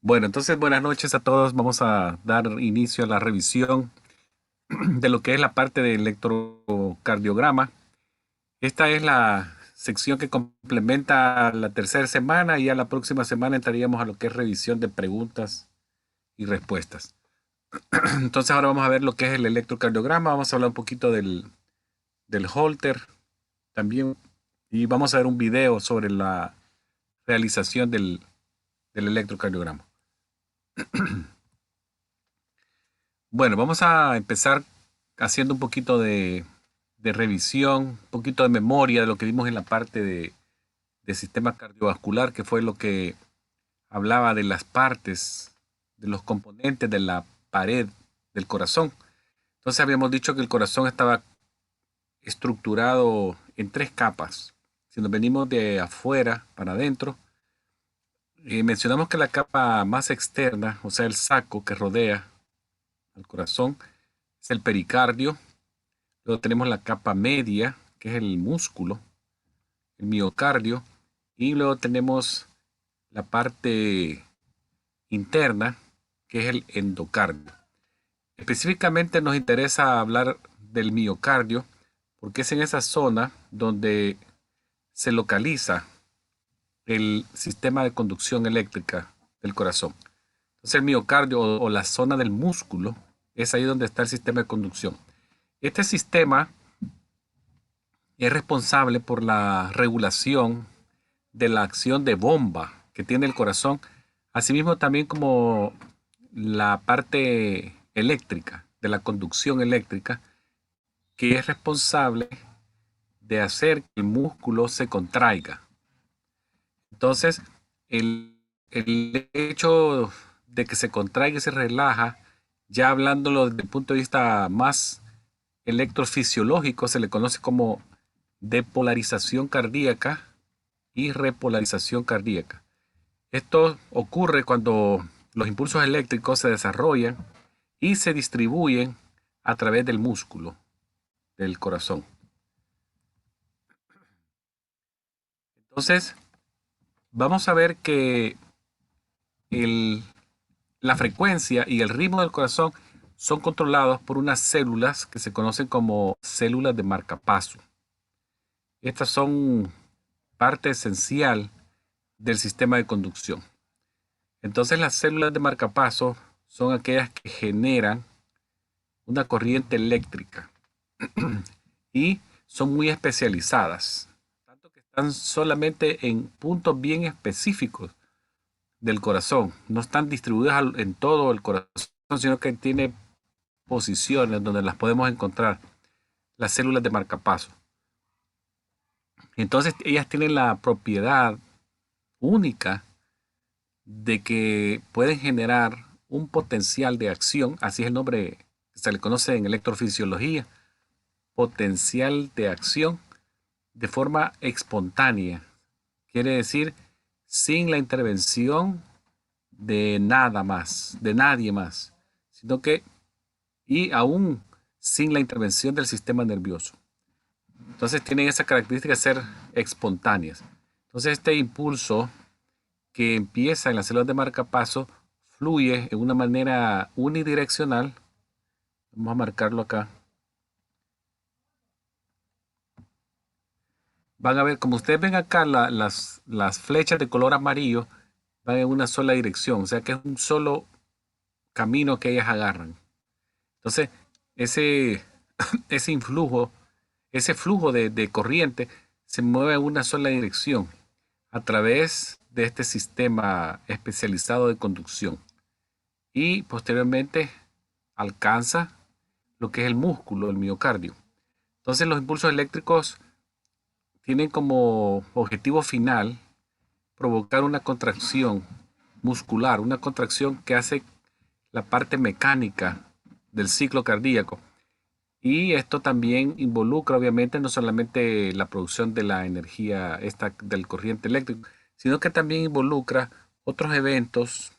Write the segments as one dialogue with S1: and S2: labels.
S1: Bueno, entonces buenas noches a todos. Vamos a dar inicio a la revisión de lo que es la parte de electrocardiograma. Esta es la sección que complementa la tercera semana y ya la próxima semana entraríamos a lo que es revisión de preguntas y respuestas. Entonces ahora vamos a ver lo que es el electrocardiograma. Vamos a hablar un poquito del Holter también y vamos a ver un video sobre la realización del electrocardiograma. Bueno, vamos a empezar haciendo un poquito de revisión, un poquito de memoria de lo que vimos en la parte de sistema cardiovascular, que fue lo que hablaba de las partes, de los componentes de la pared del corazón. Entonces habíamos dicho que el corazón estaba estructurado en tres capas. Si nos venimos de afuera para adentro, mencionamos que la capa más externa, o sea, el saco que rodea al corazón, es el pericardio. Luego tenemos la capa media, que es el músculo, el miocardio. Y luego tenemos la parte interna, que es el endocardio. Específicamente nos interesa hablar del miocardio, porque es en esa zona donde se localiza el sistema de conducción eléctrica del corazón. Entonces el miocardio o la zona del músculo es ahí donde está el sistema de conducción. Este sistema es responsable por la regulación de la acción de bomba que tiene el corazón, asimismo también como la parte eléctrica, de la conducción eléctrica, que es responsable de hacer que el músculo se contraiga. Entonces, el hecho de que se contraiga y se relaja, ya hablándolo desde el punto de vista más electrofisiológico, se le conoce como depolarización cardíaca y repolarización cardíaca. Esto ocurre cuando los impulsos eléctricos se desarrollan y se distribuyen a través del músculo del corazón. Entonces, vamos a ver que el, la frecuencia y el ritmo del corazón son controlados por unas células que se conocen como células de marcapaso. Estas son parte esencial del sistema de conducción. Entonces las células de marcapaso son aquellas que generan una corriente eléctrica y son muy especializadas, tanto que están solamente en puntos bien específicos del corazón, no están distribuidas en todo el corazón, sino que tiene posiciones donde las podemos encontrar, las células de marcapaso. Entonces ellas tienen la propiedad única de que pueden generar un potencial de acción, así es el nombre que se le conoce en electrofisiología, potencial de acción de forma espontánea. Quiere decir sin la intervención de nada más, de nadie más, sino que y aún sin la intervención del sistema nervioso. Entonces tienen esa característica de ser espontáneas. Entonces este impulso que empieza en las células de marcapaso fluye en una manera unidireccional. Vamos a marcarlo acá. Van a ver, como ustedes ven acá, las flechas de color amarillo van en una sola dirección, o sea que es un solo camino que ellas agarran. Entonces, ese, ese influjo, ese flujo de corriente se mueve en una sola dirección a través de este sistema especializado de conducción y posteriormente alcanza lo que es el músculo, el miocardio. Entonces los impulsos eléctricos tienen como objetivo final provocar una contracción muscular, una contracción que hace la parte mecánica del ciclo cardíaco. Y esto también involucra, obviamente, no solamente la producción de la energía esta del corriente eléctrico, sino que también involucra otros eventos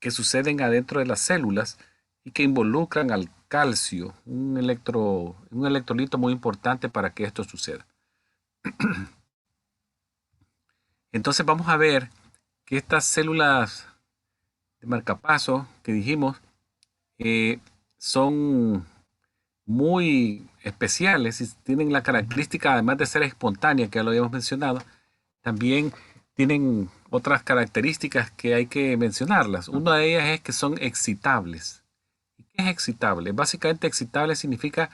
S1: que suceden adentro de las células y que involucran al calcio, un electrolito muy importante para que esto suceda. Entonces vamos a ver que estas células de marcapaso que dijimos son muy especiales y tienen la característica, además de ser espontáneas, que ya lo habíamos mencionado, también tienen otras características que hay que mencionarlas. Una de ellas es que son excitables. ¿Y qué es excitable? Básicamente excitable significa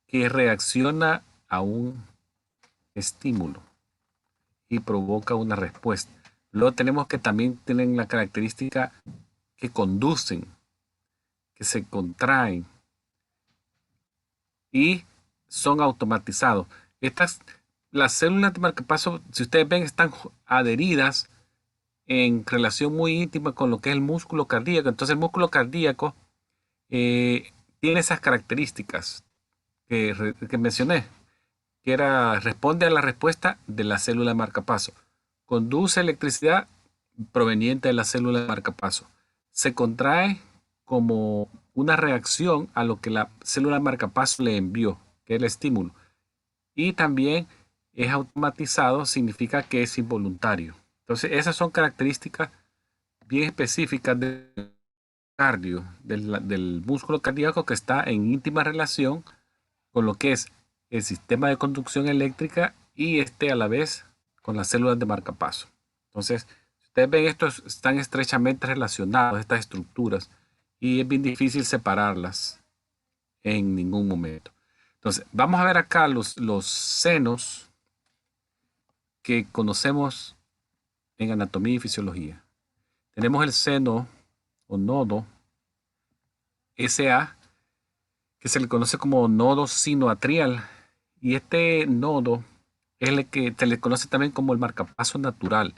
S1: que reacciona a un estímulo y provoca una respuesta. Luego tenemos que también tienen la característica que conducen, que se contraen y son automatizados. Las células de marcapaso, si ustedes ven, están adheridas en relación muy íntima con lo que es el músculo cardíaco. Entonces el músculo cardíaco tiene esas características que mencioné, que responde a la respuesta de la célula de marcapaso. Conduce electricidad proveniente de la célula de marcapaso. Se contrae como una reacción a lo que la célula de marcapaso le envió, que es el estímulo. Y también es automatizado, significa que es involuntario. Entonces, esas son características bien específicas del cardio, del músculo cardíaco, que está en íntima relación con lo que es el sistema de conducción eléctrica y a la vez con las células de marcapaso. Entonces, si ustedes ven, estos están estrechamente relacionados, estas estructuras, y es bien difícil separarlas en ningún momento. Entonces, vamos a ver acá los senos que conocemos en anatomía y fisiología. Tenemos el seno o nodo SA, que se le conoce como nodo sinoatrial, y este nodo es el que se le conoce también como el marcapaso natural,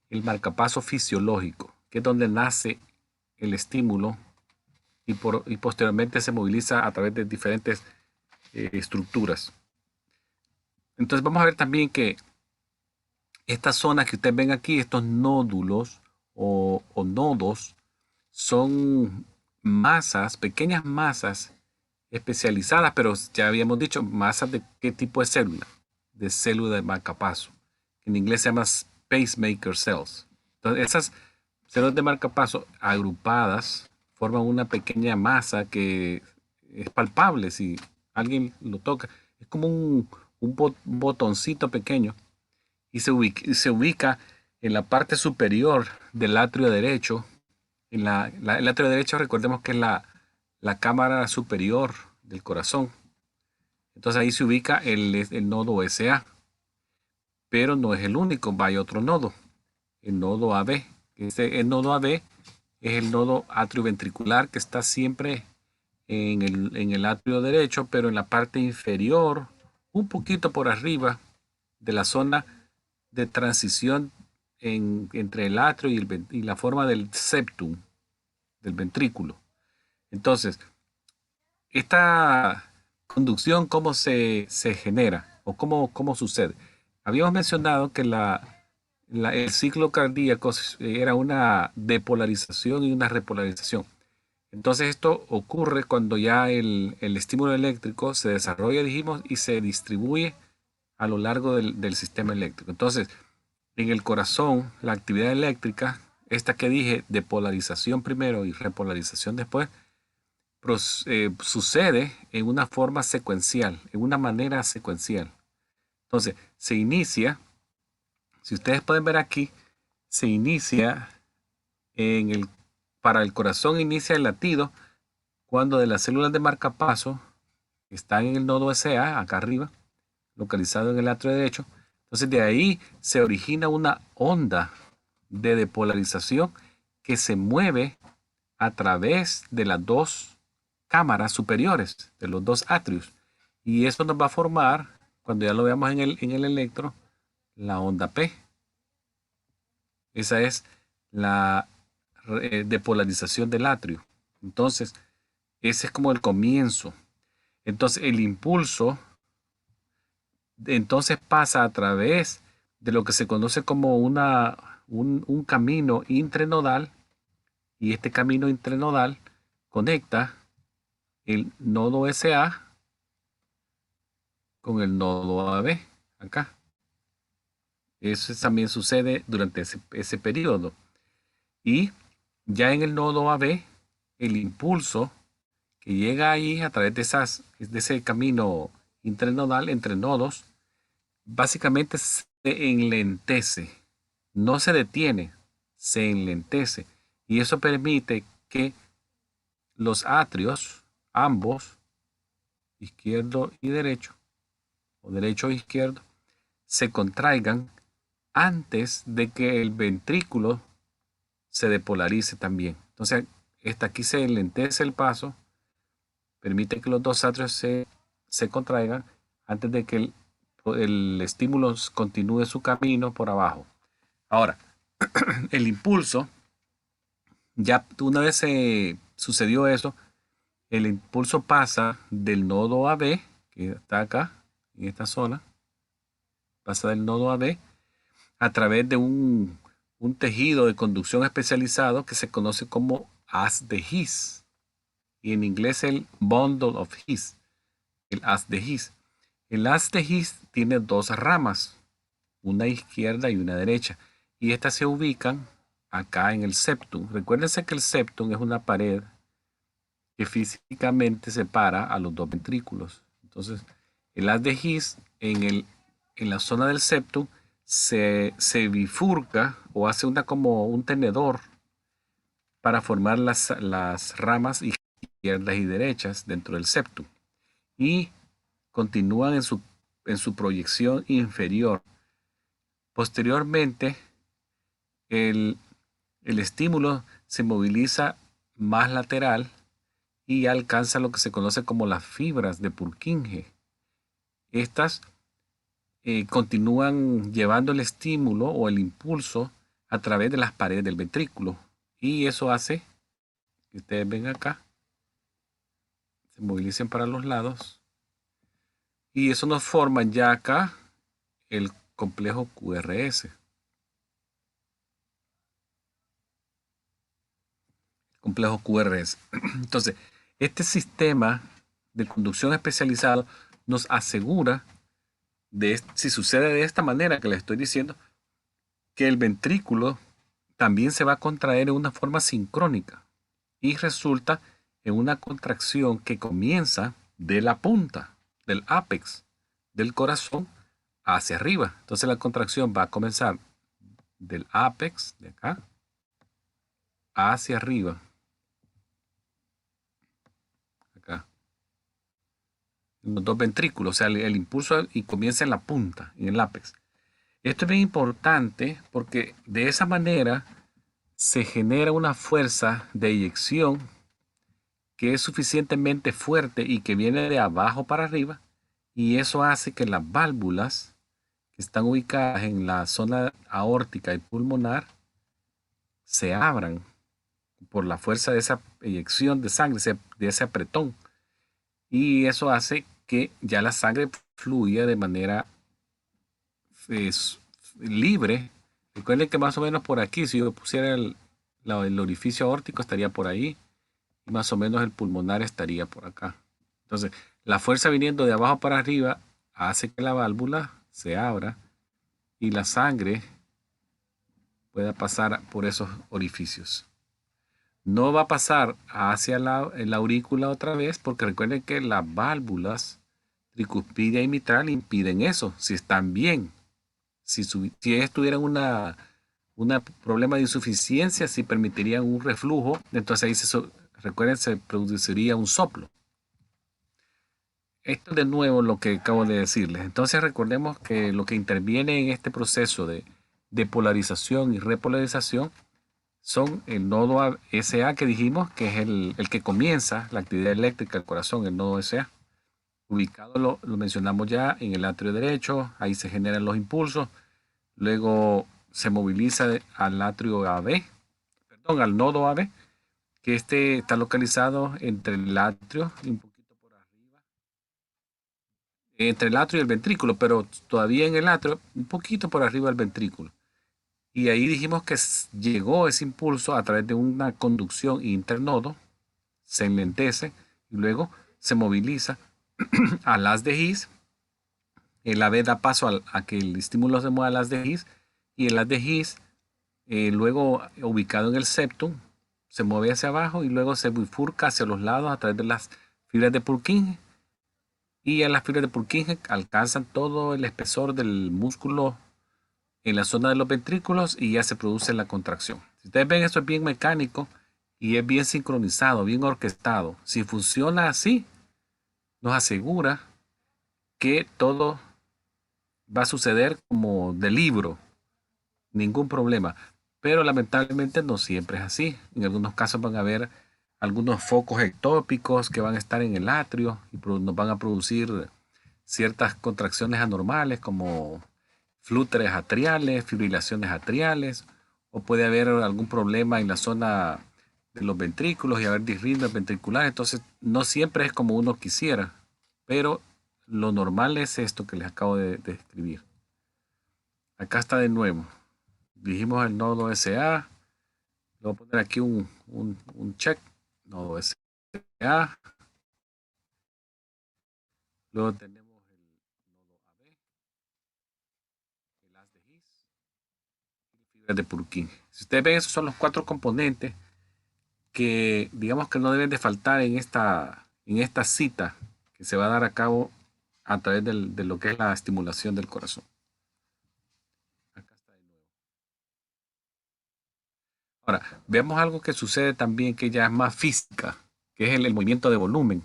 S1: el marcapaso fisiológico, que es donde nace el estímulo y posteriormente se moviliza a través de diferentes estructuras. Entonces vamos a ver también que estas zonas que ustedes ven aquí, estos nódulos o nodos, son masas, pequeñas masas especializadas, pero ya habíamos dicho, masas de qué tipo de célula, de célula de marcapaso, que en inglés se llama pacemaker cells. Entonces, esas células de marcapaso agrupadas forman una pequeña masa que es palpable si alguien lo toca. Es como un botoncito pequeño y se ubica en la parte superior del atrio derecho. El atrio derecho, recordemos que es la cámara superior del corazón. Entonces ahí se ubica el nodo SA, pero no es el único, hay otro nodo, el nodo AB. El nodo AB es el nodo atrioventricular que está siempre en el atrio derecho, pero en la parte inferior, un poquito por arriba de la zona de transición entre el atrio y la forma del septum, del ventrículo. Entonces, esta conducción, ¿cómo se genera o cómo sucede? Habíamos mencionado que el ciclo cardíaco era una depolarización y una repolarización. Entonces esto ocurre cuando ya el estímulo eléctrico se desarrolla, dijimos, y se distribuye a lo largo del sistema eléctrico. Entonces, en el corazón, la actividad eléctrica, esta que dije, de polarización primero y repolarización después, sucede en una forma secuencial, en una manera secuencial. Entonces, se inicia, si ustedes pueden ver aquí, se inicia para el corazón inicia el latido cuando de las células de marcapaso que están en el nodo SA, acá arriba, localizado en el atrio derecho, entonces de ahí se origina una onda de depolarización que se mueve a través de las dos cámaras superiores, de los dos atrios. Y eso nos va a formar, cuando ya lo veamos en el electro, la onda P. Esa es la depolarización del atrio. Entonces, ese es como el comienzo. Entonces, el impulso entonces pasa a través de lo que se conoce como un camino intranodal, y este camino intranodal conecta el nodo SA con el nodo AB acá. Eso también sucede durante ese periodo. Y Ya en el nodo AB, el impulso que llega ahí a través de ese camino internodal entre nodos, básicamente se enlentece, no se detiene, se enlentece. Y eso permite que los atrios, ambos, izquierdo y derecho, o derecho o izquierdo, se contraigan antes de que el ventrículo se depolarice también. Entonces, aquí se enlentece el paso, permite que los dos atrios se contraigan antes de que el estímulo continúe su camino por abajo. Ahora, el impulso, ya una vez sucedió eso, el impulso pasa del nodo AB, que está acá, en esta zona, pasa del nodo AB a través de un tejido de conducción especializado que se conoce como haz de His, y en inglés el bundle of His, el haz de His. El haz de His tiene dos ramas, una izquierda y una derecha, y estas se ubican acá en el septum. Recuérdense que el septum es una pared que físicamente separa a los dos ventrículos. Entonces, el haz de His en la zona del septum se bifurca o hace como un tenedor para formar las ramas izquierdas y derechas dentro del septum y continúan en su proyección inferior. Posteriormente, el, el estímulo se moviliza más lateral y alcanza lo que se conoce como las fibras de Purkinje. Estas continúan llevando el estímulo o el impulso a través de las paredes del ventrículo. Y eso hace que ustedes ven acá, se movilicen para los lados. Y eso nos forma ya acá el complejo QRS. Complejo QRS. Entonces, este sistema de conducción especializado nos asegura, si sucede de esta manera que les estoy diciendo, que el ventrículo también se va a contraer de una forma sincrónica y resulta en una contracción que comienza de la punta, del apex del corazón hacia arriba. Entonces la contracción va a comenzar del apex, de acá, hacia arriba, acá, en los dos ventrículos, o sea, el impulso y comienza en la punta, en el apex. Esto es bien importante porque de esa manera se genera una fuerza de eyección que es suficientemente fuerte y que viene de abajo para arriba, y eso hace que las válvulas que están ubicadas en la zona aórtica y pulmonar se abran por la fuerza de esa eyección de sangre, de ese apretón, y eso hace que ya la sangre fluya de manera libre. Recuerden que más o menos por aquí, si yo pusiera el orificio aórtico, estaría por ahí, y más o menos el pulmonar estaría por acá. Entonces, la fuerza viniendo de abajo para arriba hace que la válvula se abra y la sangre pueda pasar por esos orificios. No va a pasar hacia la aurícula otra vez, porque recuerden que las válvulas tricuspidia y mitral impiden eso, si están bien. Si ellas tuvieran un problema de insuficiencia, si permitirían un reflujo, entonces ahí recuerden, se produciría un soplo. Esto es de nuevo lo que acabo de decirles. Entonces recordemos que lo que interviene en este proceso de polarización y repolarización son el nodo SA que dijimos, que es el que comienza la actividad eléctrica del corazón, el nodo SA. Ubicado lo mencionamos ya en el atrio derecho, ahí se generan los impulsos, luego se moviliza al atrio AB, perdón, al nodo AB, que está localizado entre el atrio y un poquito por arriba, entre el atrio y el ventrículo, pero todavía en el atrio, un poquito por arriba del ventrículo. Y ahí dijimos que llegó ese impulso a través de una conducción internodo, se enlentece y luego se moviliza al haz de His. El AB da paso a que el estímulo se mueva al haz de His, y el haz de His, luego ubicado en el septum, se mueve hacia abajo y luego se bifurca hacia los lados a través de las fibras de Purkinje. Y a las fibras de Purkinje alcanzan todo el espesor del músculo en la zona de los ventrículos y ya se produce la contracción. Si ustedes ven, esto es bien mecánico y es bien sincronizado, bien orquestado. Si funciona así, nos asegura que todo va a suceder como de libro, ningún problema. Pero lamentablemente no siempre es así. En algunos casos van a haber algunos focos ectópicos que van a estar en el atrio y nos van a producir ciertas contracciones anormales como flúteres atriales, fibrilaciones atriales, o puede haber algún problema en la zona de los ventrículos y haber disritmias ventriculares. Entonces, no siempre es como uno quisiera, pero lo normal es esto que les acabo de describir. Acá está de nuevo. Dijimos el nodo SA. Le voy a poner aquí un check. Nodo SA. Luego tenemos el nodo AB, el haz de His y fibras de Purkinje. Si ustedes ven, esos son los 4 componentes que digamos que no deben de faltar en esta cita que se va a dar a cabo a través de lo que es la estimulación del corazón. Acá está de nuevo. Ahora, veamos algo que sucede también que ya es más física, que es el movimiento de volumen.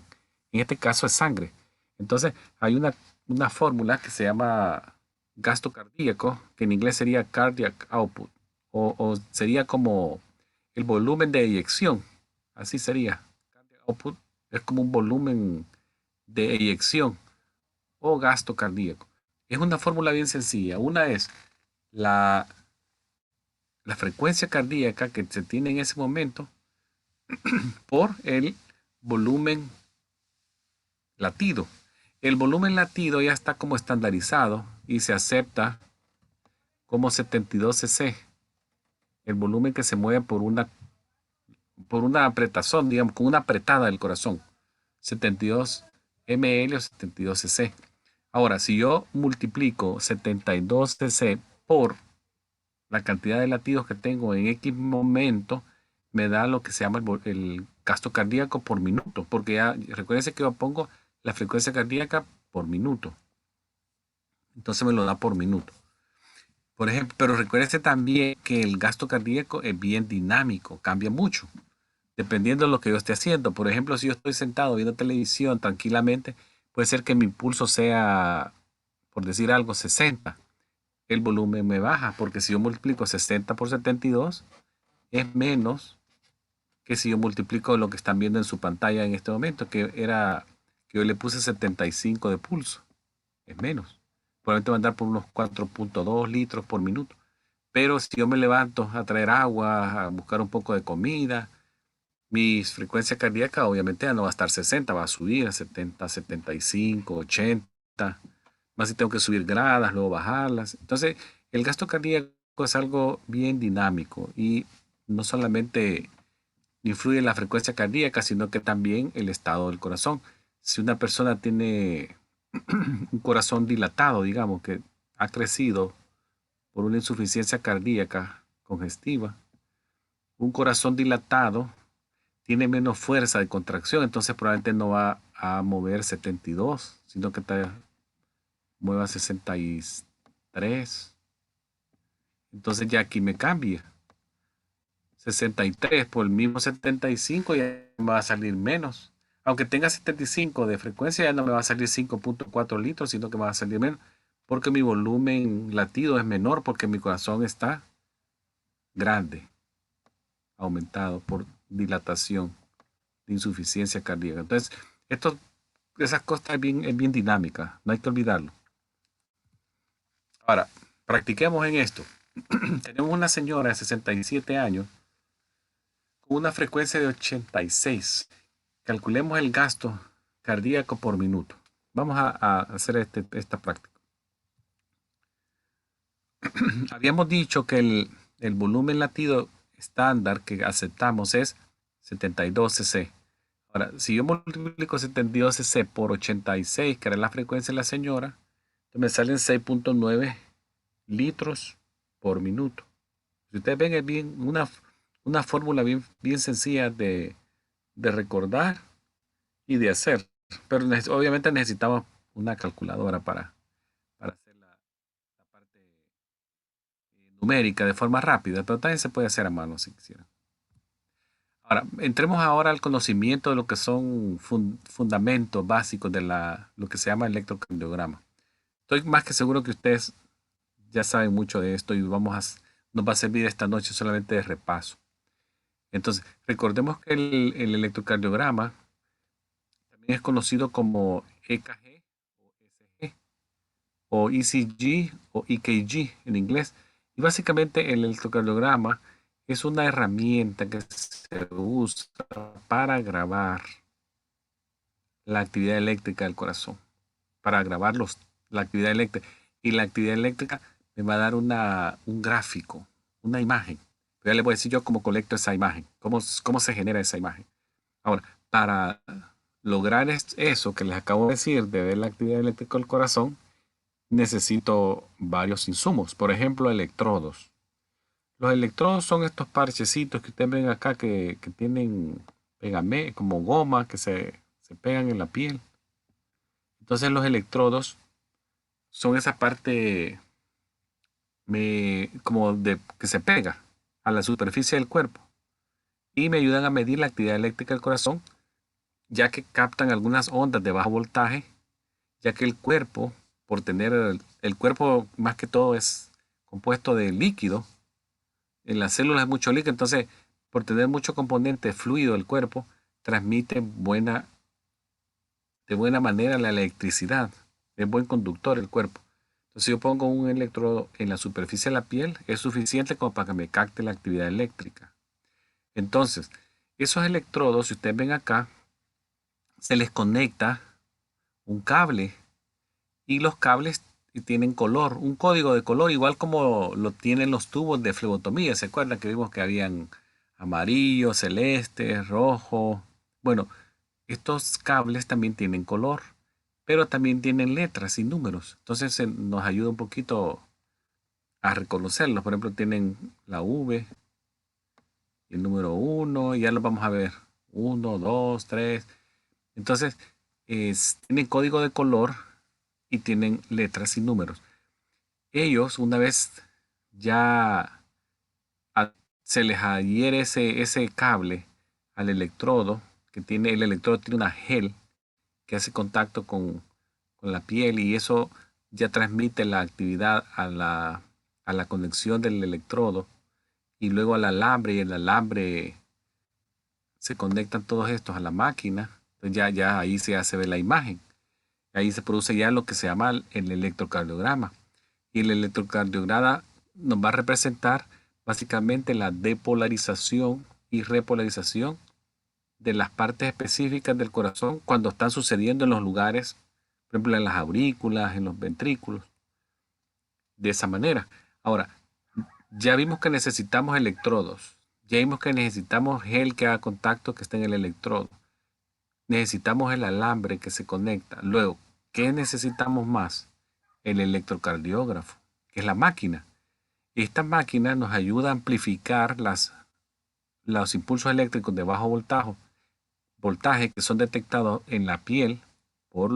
S1: En este caso es sangre. Entonces, hay una fórmula que se llama gasto cardíaco, que en inglés sería cardiac output, o sería como el volumen de eyección. Así sería. Cardiac output es como un volumen de eyección o gasto cardíaco. Es una fórmula bien sencilla. Una es la, la frecuencia cardíaca que se tiene en ese momento por el volumen latido. El volumen latido ya está como estandarizado y se acepta como 72 cc. El volumen que se mueve por una apretazón, digamos, con una apretada del corazón. 72 ml o 72 cc. Ahora, si yo multiplico 72 cc por la cantidad de latidos que tengo en X momento, me da lo que se llama el gasto cardíaco por minuto, porque ya recuérdense que yo pongo la frecuencia cardíaca por minuto. Entonces me lo da por minuto. Por ejemplo, pero recuérdense también que el gasto cardíaco es bien dinámico, cambia mucho, dependiendo de lo que yo esté haciendo. Por ejemplo, si yo estoy sentado viendo televisión tranquilamente, puede ser que mi pulso sea, por decir algo, 60. El volumen me baja, porque si yo multiplico 60 por 72, es menos que si yo multiplico lo que están viendo en su pantalla en este momento, que era que yo le puse 75 de pulso. Es menos. Probablemente va a andar por unos 4.2 litros por minuto. Pero si yo me levanto a traer agua, a buscar un poco de comida, mi frecuencia cardíaca obviamente ya no va a estar 60, va a subir a 70, 75, 80. Más si tengo que subir gradas, luego bajarlas. Entonces, el gasto cardíaco es algo bien dinámico y no solamente influye en la frecuencia cardíaca, sino que también el estado del corazón. Si una persona tiene un corazón dilatado, digamos, que ha crecido por una insuficiencia cardíaca congestiva, un corazón dilatado tiene menos fuerza de contracción, entonces probablemente no va a mover 72, sino que te mueva 63. Entonces ya aquí me cambia. 63 por el mismo 75 ya me va a salir menos. Aunque tenga 75 de frecuencia, ya no me va a salir 5.4 litros, sino que me va a salir menos. Porque mi volumen latido es menor, porque mi corazón está grande, aumentado por dilatación de insuficiencia cardíaca. Entonces, esas cosas es bien dinámica, no hay que olvidarlo. Ahora, practiquemos en esto. Tenemos una señora de 67 años con una frecuencia de 86. Calculemos el gasto cardíaco por minuto. Vamos a hacer esta práctica. Habíamos dicho que el volumen latido estándar que aceptamos es 72 cc. Ahora, si yo multiplico 72 cc por 86, que era la frecuencia de la señora, me salen 6.9 litros por minuto. Si ustedes ven, es bien una fórmula bien sencilla de recordar y de hacer. Pero obviamente necesitamos una calculadora para hacer la parte numérica de forma rápida, pero también se puede hacer a mano si quisiera. Ahora, entremos ahora al conocimiento de lo que son fundamentos básicos de lo que se llama electrocardiograma. Estoy más que seguro que ustedes ya saben mucho de esto y nos va a servir esta noche solamente de repaso. Entonces, recordemos que el electrocardiograma también es conocido como EKG o SG o ECG o EKG en inglés. Y básicamente el electrocardiograma es una herramienta que se usa para grabar la actividad eléctrica del corazón, para grabar la actividad eléctrica. Y la actividad eléctrica me va a dar un gráfico, una imagen. Pero ya le voy a decir yo cómo colecto esa imagen, cómo se genera esa imagen. Ahora, para lograr eso que les acabo de decir, de ver la actividad eléctrica del corazón, necesito varios insumos. Por ejemplo, electrodos. Los electrodos son estos parchecitos que ustedes ven acá que tienen como goma que se pegan en la piel. Entonces los electrodos son esa parte que se pega a la superficie del cuerpo y me ayudan a medir la actividad eléctrica del corazón, ya que captan algunas ondas de bajo voltaje, ya que el cuerpo, por tener el cuerpo más que todo es compuesto de líquido, en las células hay mucho líquido, entonces por tener mucho componente fluido el cuerpo, transmite de buena manera la electricidad, es buen conductor el cuerpo. Entonces, si yo pongo un electrodo en la superficie de la piel, es suficiente como para que me capte la actividad eléctrica. Entonces, esos electrodos, si ustedes ven acá, se les conecta un cable y los cables tienen color, un código de color, igual como lo tienen los tubos de flebotomía. ¿Se acuerdan que vimos que habían amarillo, celeste, rojo? Bueno, estos cables también tienen color, pero también tienen letras y números. Entonces nos ayuda un poquito a reconocerlos. Por ejemplo, tienen la V y el número 1, y ya los vamos a ver. 1, 2, 3. Entonces, tienen código de color y tienen letras y números. Ellos, una vez ya se les adhiere ese cable al electrodo, el electrodo tiene una gel que hace contacto con la piel y eso ya transmite la actividad a la conexión del electrodo y luego al alambre, y el alambre se conectan todos estos a la máquina. Entonces ya ahí se hace ver la imagen. Ahí se produce ya lo que se llama el electrocardiograma. Y el electrocardiograma nos va a representar básicamente la depolarización y repolarización de las partes específicas del corazón cuando están sucediendo en los lugares, por ejemplo, en las aurículas, en los ventrículos, de esa manera. Ahora, ya vimos que necesitamos electrodos, ya vimos que necesitamos gel que haga contacto que esté en el electrodo, necesitamos el alambre que se conecta. Luego, ¿qué necesitamos más? El electrocardiógrafo, que es la máquina. Esta máquina nos ayuda a amplificar los impulsos eléctricos de bajo voltaje que son detectados en la piel por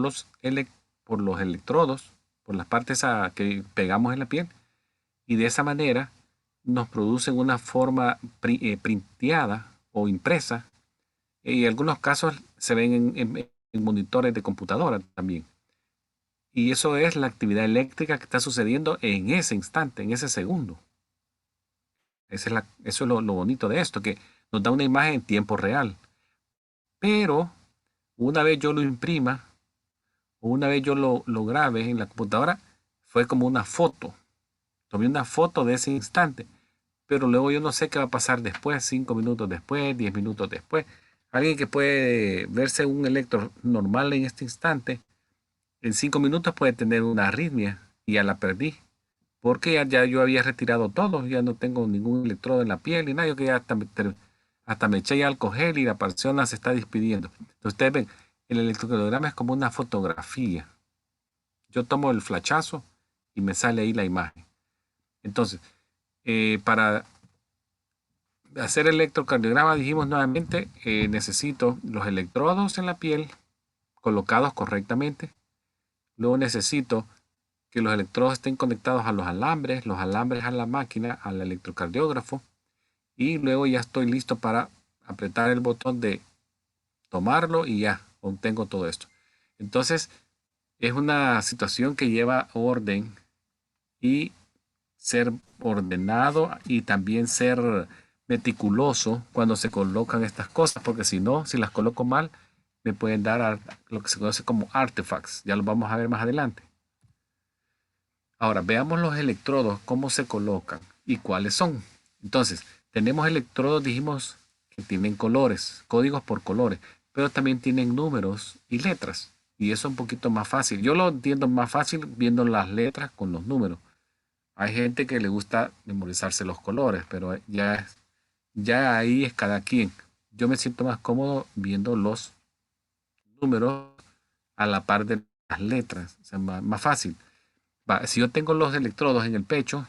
S1: por los electrodos, por las partes que pegamos en la piel, y de esa manera nos producen una forma printeada o impresa, y en algunos casos se ven en monitores de computadora también. Y eso es la actividad eléctrica que está sucediendo en ese instante, en ese segundo. Eso es lo bonito de esto, que nos da una imagen en tiempo real. Pero una vez yo lo imprima o una vez yo lo grabe en la computadora, fue como una foto. Tomé una foto de ese instante, pero luego yo no sé qué va a pasar después, 5 minutos después, 10 minutos después. Alguien que puede verse un electro normal en este instante, en 5 minutos puede tener una arritmia y ya la perdí. Porque ya yo había retirado todo, ya no tengo ningún electrodo en la piel y nada, yo que ya hasta me eché ya alcohol gel y la persona se está despidiendo. Entonces ustedes ven, el electrocardiograma es como una fotografía. Yo tomo el flachazo y me sale ahí la imagen. Entonces, para hacer electrocardiograma, dijimos nuevamente, necesito los electrodos en la piel colocados correctamente. Luego necesito que los electrodos estén conectados a los alambres a la máquina, al electrocardiógrafo. Y luego ya estoy listo para apretar el botón de tomarlo y ya obtengo todo esto. Entonces, es una situación que lleva orden y ser ordenado y también ser meticuloso cuando se colocan estas cosas, porque si no, si las coloco mal, me pueden dar lo que se conoce como artifacts. Ya lo vamos a ver más adelante. Ahora, veamos los electrodos, cómo se colocan y cuáles son. Entonces, tenemos electrodos, dijimos, que tienen colores, códigos por colores, pero también tienen números y letras. Y eso es un poquito más fácil. Yo lo entiendo más fácil viendo las letras con los números. Hay gente que le gusta memorizarse los colores, pero ya ahí es cada quien. Yo me siento más cómodo viendo los números a la par de las letras. O sea, más fácil. Si yo tengo los electrodos en el pecho,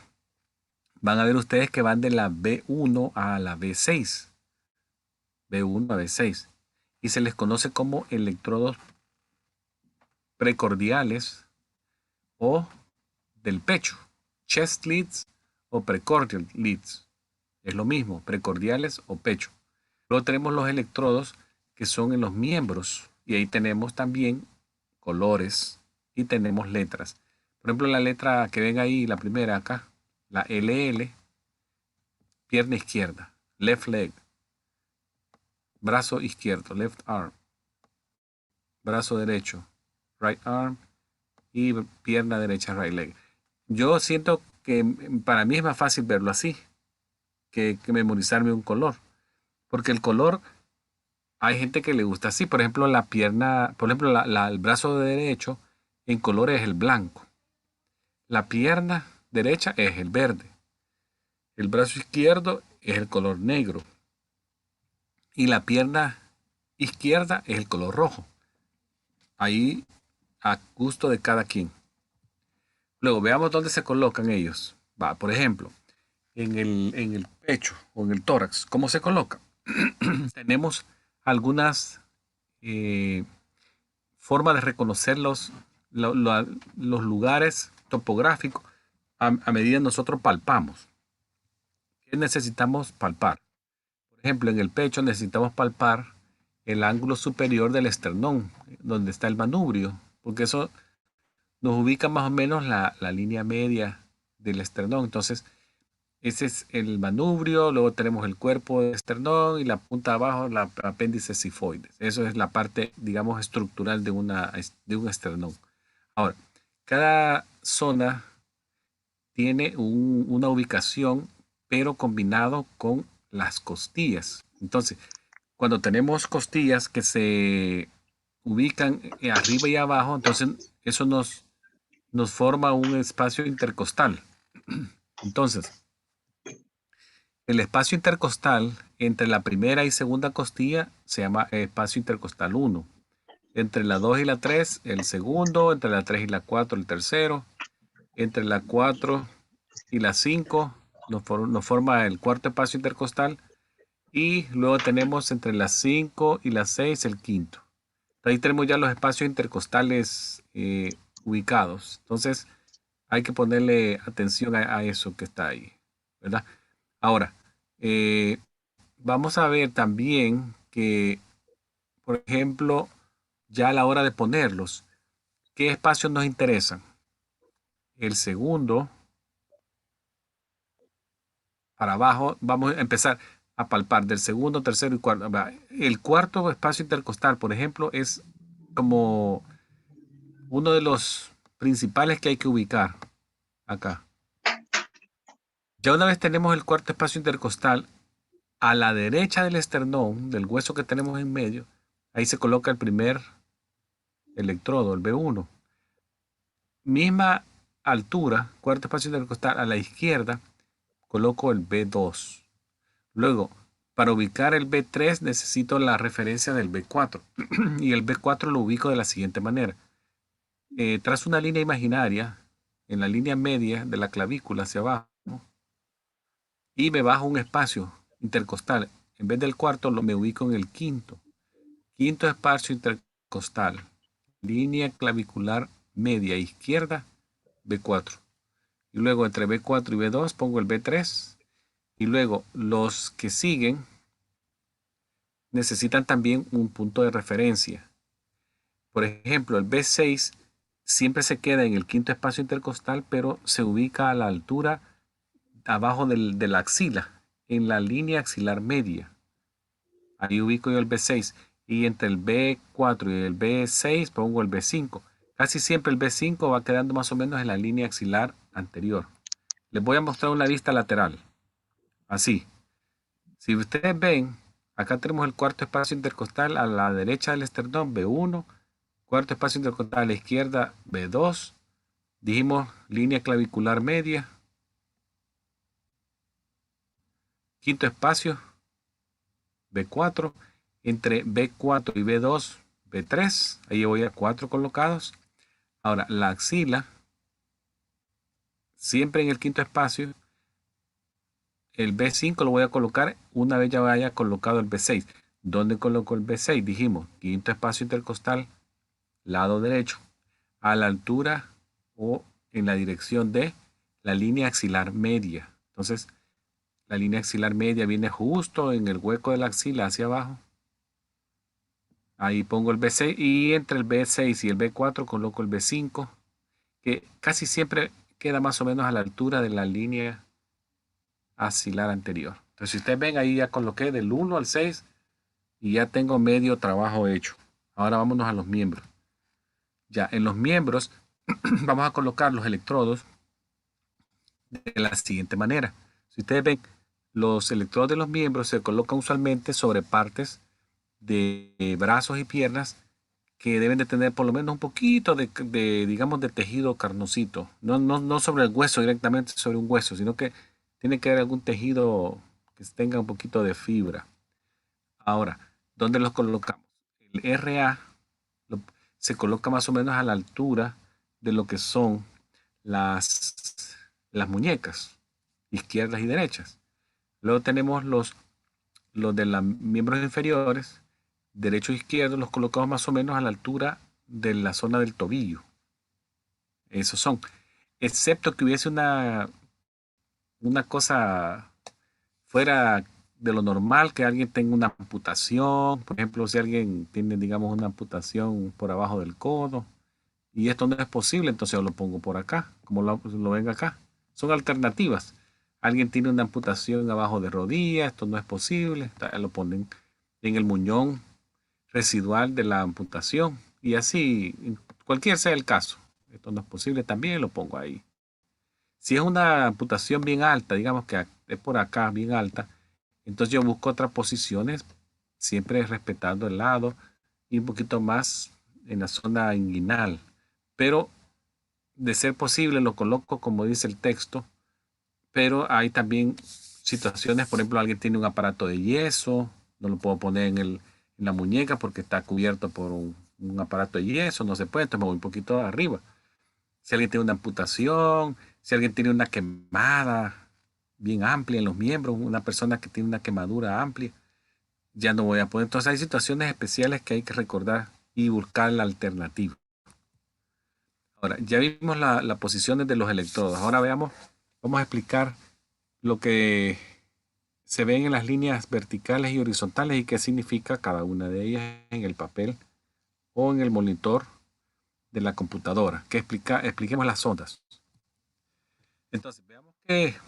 S1: van a ver ustedes que van de la B1 a la B6. B1 a B6. Y se les conoce como electrodos precordiales o del pecho. Chest leads o precordial leads. Es lo mismo, precordiales o pecho. Luego tenemos los electrodos que son en los miembros. Y ahí tenemos también colores y tenemos letras. Por ejemplo, la letra que ven ahí, la primera acá, la LL, pierna izquierda, left leg, brazo izquierdo, left arm, brazo derecho, right arm y pierna derecha, right leg. Yo siento que para mí es más fácil verlo así que memorizarme un color, porque el color hay gente que le gusta así. Por ejemplo, la pierna, por ejemplo, el brazo derecho en color es el blanco, la pierna derecha es el verde, el brazo izquierdo es el color negro y la pierna izquierda es el color rojo. Ahí a gusto de cada quien. Luego veamos dónde se colocan ellos. Va, por ejemplo, en el pecho o en el tórax. ¿Cómo se coloca? Tenemos algunas eh, formas de reconocer los lugares topográficos a medida que nosotros palpamos. ¿Qué necesitamos palpar? Por ejemplo, en el pecho necesitamos palpar el ángulo superior del esternón, donde está el manubrio, porque eso nos ubica más o menos la línea media del esternón. Entonces, ese es el manubrio, luego tenemos el cuerpo del esternón y la punta de abajo, la apéndice sifoides. Eso es la parte, digamos, estructural de un esternón. Ahora, cada zona tiene una ubicación, pero combinado con las costillas. Entonces, cuando tenemos costillas que se ubican arriba y abajo, entonces eso nos forma un espacio intercostal. Entonces, el espacio intercostal entre la primera y segunda costilla se llama espacio intercostal 1. Entre la 2 y la 3, el segundo. Entre la 3 y la 4, el tercero. Entre la 4 y la 5, nos forma el cuarto espacio intercostal. Y luego tenemos entre las 5 y las 6, el quinto. Ahí tenemos ya los espacios intercostales ubicados. Entonces, hay que ponerle atención a eso que está ahí, ¿verdad? Ahora, eh, vamos a ver también que, por ejemplo, ya a la hora de ponerlos, ¿qué espacios nos interesan? El segundo, para abajo, vamos a empezar a palpar del segundo, tercero y cuarto. El cuarto espacio intercostal, por ejemplo, es como uno de los principales que hay que ubicar acá. Ya una vez tenemos el cuarto espacio intercostal, a la derecha del esternón, del hueso que tenemos en medio, ahí se coloca el primer electrodo, el B1. Misma altura, cuarto espacio intercostal, a la izquierda coloco el B2. Luego, para ubicar el B3 necesito la referencia del B4 y el B4 lo ubico de la siguiente manera. Trazo una línea imaginaria en la línea media de la clavícula hacia abajo y me bajo un espacio intercostal. En vez del cuarto, me ubico en el quinto. Quinto espacio intercostal. Línea clavicular media izquierda, B4. Y luego entre B4 y B2 pongo el B3. Y luego los que siguen necesitan también un punto de referencia. Por ejemplo, el B6 siempre se queda en el quinto espacio intercostal, pero se ubica a la altura abajo de la axila, en la línea axilar media. Ahí ubico yo el B6. Y entre el B4 y el B6 pongo el B5. Casi siempre el B5 va quedando más o menos en la línea axilar anterior. Les voy a mostrar una vista lateral. Así. Si ustedes ven, acá tenemos el cuarto espacio intercostal a la derecha del esternón, B1. Cuarto espacio intercostal a la izquierda, B2. Dijimos línea clavicular media. Quinto espacio, B4. Entre B4 y B2, B3. Ahí voy a 4 colocados. Ahora, la axila, siempre en el quinto espacio. El B5 lo voy a colocar una vez ya haya colocado el B6. ¿Dónde coloco el B6? Dijimos, quinto espacio intercostal, lado derecho, a la altura o en la dirección de la línea axilar media. Entonces, la línea axilar media viene justo en el hueco de la axila hacia abajo. Ahí pongo el B6 y entre el B6 y el B4 coloco el B5, que casi siempre queda más o menos a la altura de la línea axilar anterior. Entonces, si ustedes ven, ahí ya coloqué del 1 al 6 y ya tengo medio trabajo hecho. Ahora vámonos a los miembros. Ya en los miembros vamos a colocar los electrodos de la siguiente manera. Si ustedes ven, los electrodos de los miembros se colocan usualmente sobre partes de brazos y piernas que deben de tener por lo menos un poquito digamos, de tejido carnosito. No sobre el hueso directamente, sobre un hueso, sino que tiene que haber algún tejido que tenga un poquito de fibra. Ahora, ¿dónde los colocamos? El RA se coloca más o menos a la altura de lo que son las muñecas, izquierdas y derechas. Luego tenemos los de los miembros inferiores, derecho e izquierdo, los colocamos más o menos a la altura de la zona del tobillo. Esos son. Excepto que hubiese una cosa fuera de lo normal, que alguien tenga una amputación. Por ejemplo, si alguien tiene, digamos, una amputación por abajo del codo, y esto no es posible, entonces yo lo pongo por acá, como lo ven acá. Son alternativas. Alguien tiene una amputación abajo de rodilla, esto no es posible, lo ponen en el muñón residual de la amputación. Y así, cualquier sea el caso, esto no es posible, también lo pongo ahí. Si es una amputación bien alta, digamos que es por acá, bien alta, entonces yo busco otras posiciones, siempre respetando el lado y un poquito más en la zona inguinal. Pero de ser posible lo coloco como dice el texto, pero hay también situaciones, por ejemplo, alguien tiene un aparato de yeso, no lo puedo poner en la muñeca porque está cubierto por un aparato de yeso, no se puede, entonces me voy un poquito arriba. Si alguien tiene una amputación, si alguien tiene una quemada bien amplia en los miembros, una persona que tiene una quemadura amplia, ya no voy a poder. Entonces hay situaciones especiales que hay que recordar y buscar la alternativa. Ahora, ya vimos las posiciones de los electrodos. Ahora veamos, vamos a explicar lo que se ven en las líneas verticales y horizontales y qué significa cada una de ellas en el papel o en el monitor de la computadora. Expliquemos las ondas. Entonces,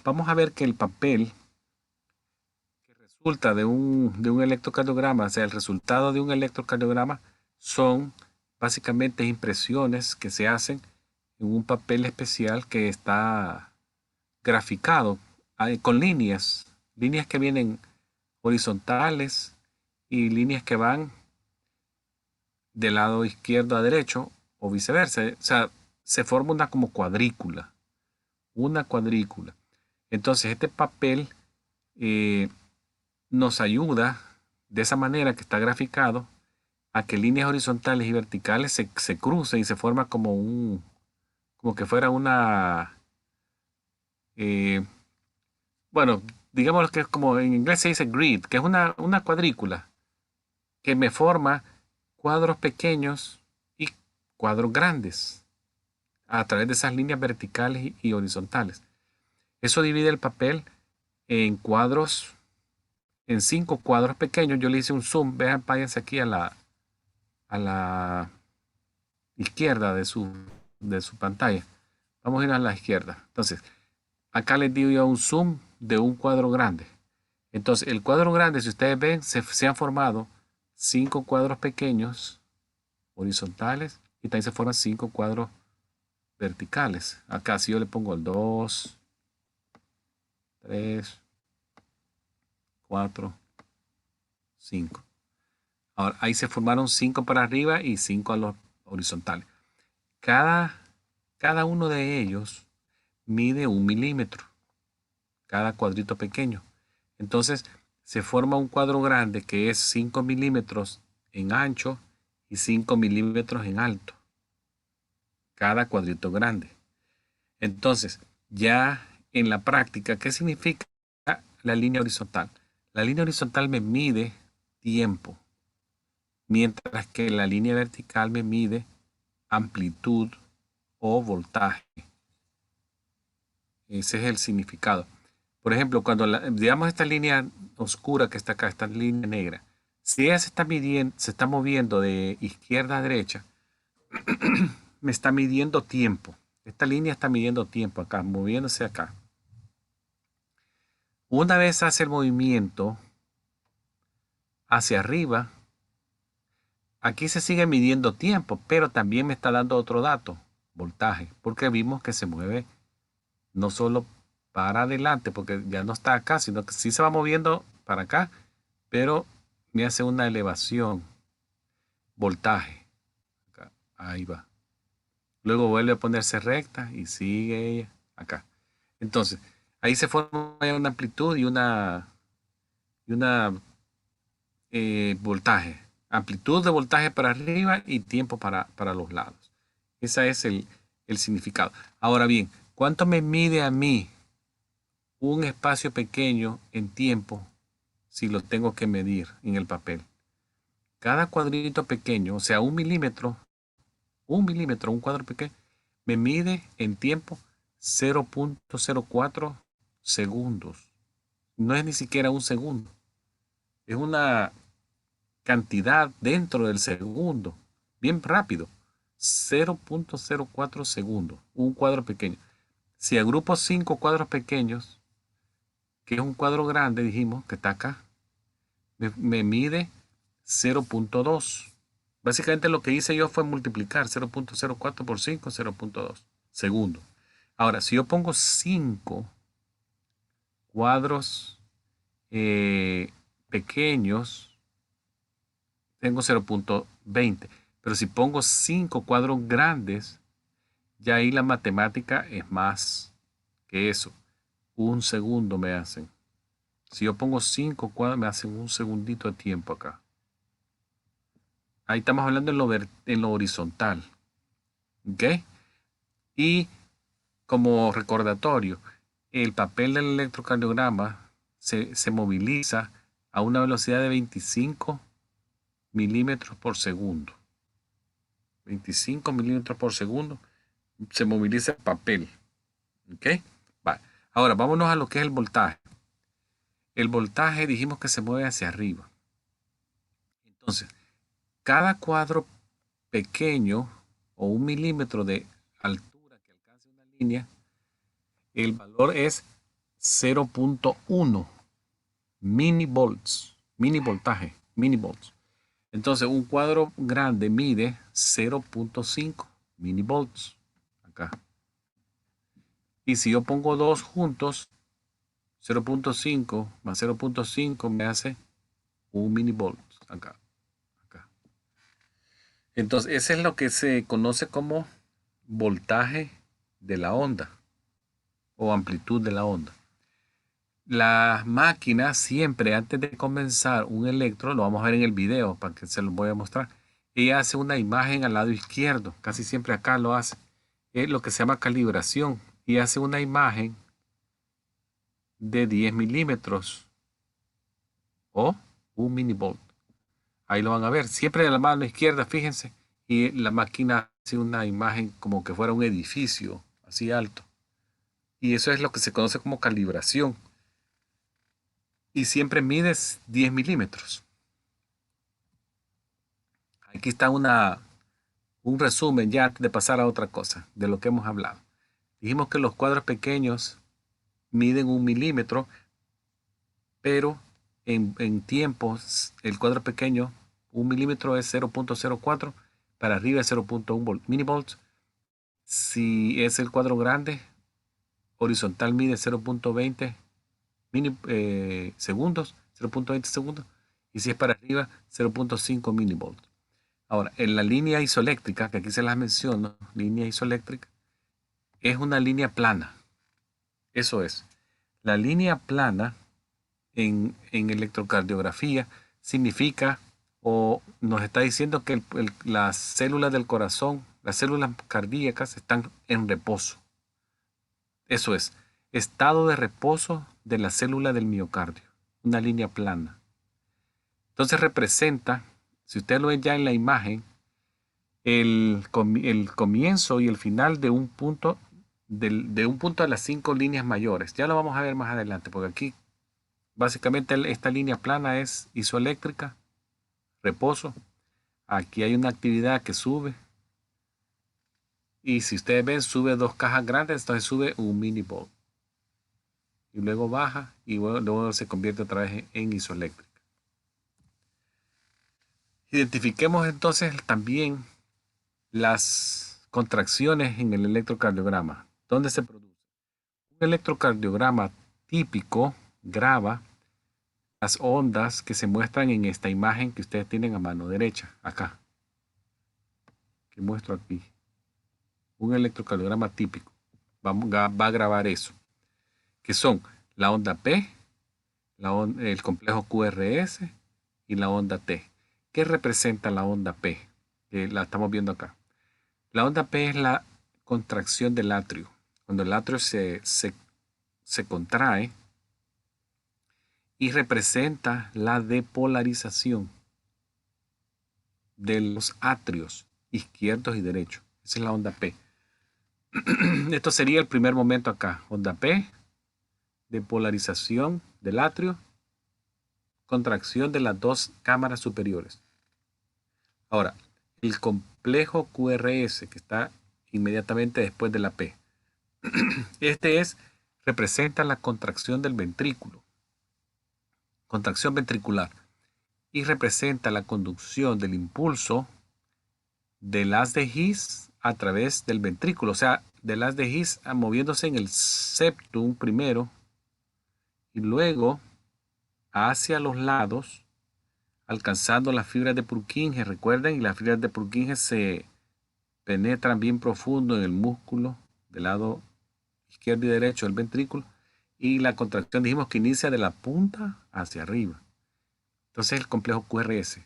S1: vamos a ver que el papel que resulta de un electrocardiograma, o sea, el resultado de un electrocardiograma son básicamente impresiones que se hacen en un papel especial que está graficado con líneas que vienen horizontales y líneas que van del lado izquierdo a derecho o viceversa. O sea, se forma una como cuadrícula, una cuadrícula. Entonces, este papel eh, nos ayuda de esa manera que está graficado a que líneas horizontales y verticales se crucen y se forma como que fuera una, bueno, digamos que es como en inglés se dice grid, que es una cuadrícula que me forma cuadros pequeños y cuadros grandes a través de esas líneas verticales y horizontales. Eso divide el papel en cuadros, en 5 cuadros pequeños. Yo le hice un zoom. Vean, váyanse aquí a la izquierda de su pantalla. Vamos a ir a la izquierda. Entonces, acá les digo yo un zoom de un cuadro grande. Entonces, el cuadro grande, si ustedes ven, se han formado 5 cuadros pequeños horizontales y también se forman 5 cuadros verticales. Acá si yo le pongo el 2, 3, 4, 5. Ahora, ahí se formaron 5 para arriba y 5 a los horizontales. Cada uno de ellos mide 1 milímetro, cada cuadrito pequeño. Entonces, se forma un cuadro grande que es 5 milímetros en ancho y 5 milímetros en alto, cada cuadrito grande. Entonces, ya en la práctica, ¿qué significa la línea horizontal? La línea horizontal me mide tiempo, mientras que la línea vertical me mide amplitud o voltaje. Ese es el significado. Por ejemplo, cuando digamos esta línea oscura que está acá, esta línea negra, si ella se está moviendo de izquierda a derecha, me está midiendo tiempo. Esta línea está midiendo tiempo acá, moviéndose acá. Una vez hace el movimiento hacia arriba, aquí se sigue midiendo tiempo, pero también me está dando otro dato, voltaje, porque vimos que se mueve no solo para adelante, porque ya no está acá, sino que sí se va moviendo para acá, pero me hace una elevación, voltaje. Acá, ahí va. Luego vuelve a ponerse recta y sigue ella acá. Entonces, ahí se forma una amplitud y una voltaje. Amplitud de voltaje para arriba y tiempo para los lados. Ese es el significado. Ahora bien, ¿cuánto me mide a mí un espacio pequeño en tiempo si lo tengo que medir en el papel? Cada cuadrito pequeño, o sea, un milímetro, un cuadro pequeño, me mide en tiempo 0.04 segundos. No es ni siquiera un segundo. Es una cantidad dentro del segundo. Bien rápido. 0.04 segundos. Un cuadro pequeño. Si agrupo 5 cuadros pequeños, que es un cuadro grande, dijimos, que está acá, me mide 0.2. Básicamente lo que hice yo fue multiplicar 0.04 por 5, 0.2 segundos. Ahora, si yo pongo 5 cuadros pequeños, tengo 0.20. Pero si pongo 5 cuadros grandes, ya ahí la matemática es más que eso. Un segundo me hacen. Si yo pongo 5 cuadros, me hacen un segundito de tiempo acá. Ahí estamos hablando en lo horizontal. ¿Ok? Y como recordatorio, el papel del electrocardiograma se moviliza a una velocidad de 25 milímetros por segundo. 25 milímetros por segundo se moviliza el papel. ¿Ok? Vale. Ahora vámonos a lo que es el voltaje. El voltaje dijimos que se mueve hacia arriba. Entonces, cada cuadro pequeño o un milímetro de altura que alcance una línea, el valor es 0.1 minivolts, mini voltaje, minivolts. Entonces, un cuadro grande mide 0.5 minivolts acá. Y si yo pongo dos juntos, 0.5 más 0.5 me hace un minivolt acá, acá. Entonces, ese es lo que se conoce como voltaje de la onda o amplitud de la onda. La máquina siempre, antes de comenzar un electro, lo vamos a ver en el video para que se lo voy a mostrar, ella hace una imagen al lado izquierdo, casi siempre acá lo hace, es lo que se llama calibración, y hace una imagen de 10 milímetros o 1 mV. Ahí lo van a ver. Siempre en la mano izquierda, fíjense. Y la máquina hace una imagen como que fuera un edificio así alto. Y eso es lo que se conoce como calibración. Y siempre mides 10 milímetros. Aquí está un resumen ya antes de pasar a otra cosa de lo que hemos hablado. Dijimos que los cuadros pequeños miden 1 milímetro, pero en tiempos el cuadro pequeño, 1 milímetro es 0.04, para arriba es 0.1 minivolts. Si es el cuadro grande, horizontal mide 0.20 segundos, 0.20 segundos, y si es para arriba, 0.5 minivolts. Ahora, en la línea isoeléctrica, que aquí se las menciono, línea isoeléctrica, es una línea plana. Eso es. La línea plana en electrocardiografía significa o nos está diciendo que las células del corazón, las células cardíacas están en reposo. Eso es, estado de reposo de la célula del miocardio, una línea plana. Entonces representa, si usted lo ve ya en la imagen, el comienzo y el final de un punto, de un punto a las 5 líneas mayores. Ya lo vamos a ver más adelante, porque aquí básicamente esta línea plana es isoeléctrica, reposo. Aquí hay una actividad que sube. Y si ustedes ven, sube 2 cajas grandes, entonces sube 1 mV. Y luego baja y luego se convierte otra vez en isoeléctrica. Identifiquemos entonces también las contracciones en el electrocardiograma. ¿Dónde se produce? Un electrocardiograma típico graba las ondas que se muestran en esta imagen que ustedes tienen a mano derecha, acá, que muestro aquí. Un electrocardiograma típico va a grabar eso, que son la onda P, el complejo QRS y la onda T. ¿Qué representa la onda P? Que la estamos viendo acá. La onda P es la contracción del atrio. Cuando el atrio se contrae, y representa la depolarización de los atrios izquierdos y derechos. Esa es la onda P. Esto sería el primer momento acá. Onda P, depolarización del atrio, contracción de las dos cámaras superiores. Ahora, el complejo QRS, que está inmediatamente después de la P. Representa la contracción del ventrículo, contracción ventricular, y representa la conducción del impulso del haz de His a través del ventrículo, o sea, del haz de His moviéndose en el septum primero y luego hacia los lados, alcanzando las fibras de Purkinje. Recuerden, y las fibras de Purkinje se penetran bien profundo en el músculo del lado izquierdo y derecho del ventrículo, y la contracción dijimos que inicia de la punta hacia arriba. Entonces el complejo QRS,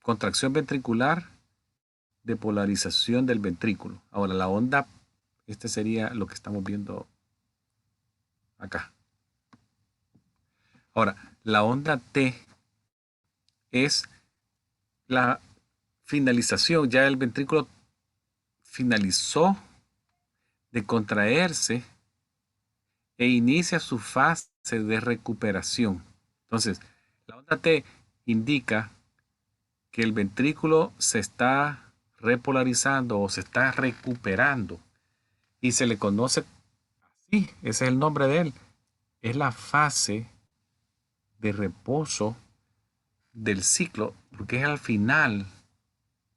S1: contracción ventricular, depolarización del ventrículo. Ahora la onda, este sería lo que estamos viendo acá. Ahora, la onda T es la finalización, ya el ventrículo finalizó de contraerse e inicia su fase de recuperación. Entonces, la onda T indica que el ventrículo se está repolarizando o se está recuperando y se le conoce así, ese es el nombre de él. Es la fase de reposo del ciclo, porque es al final,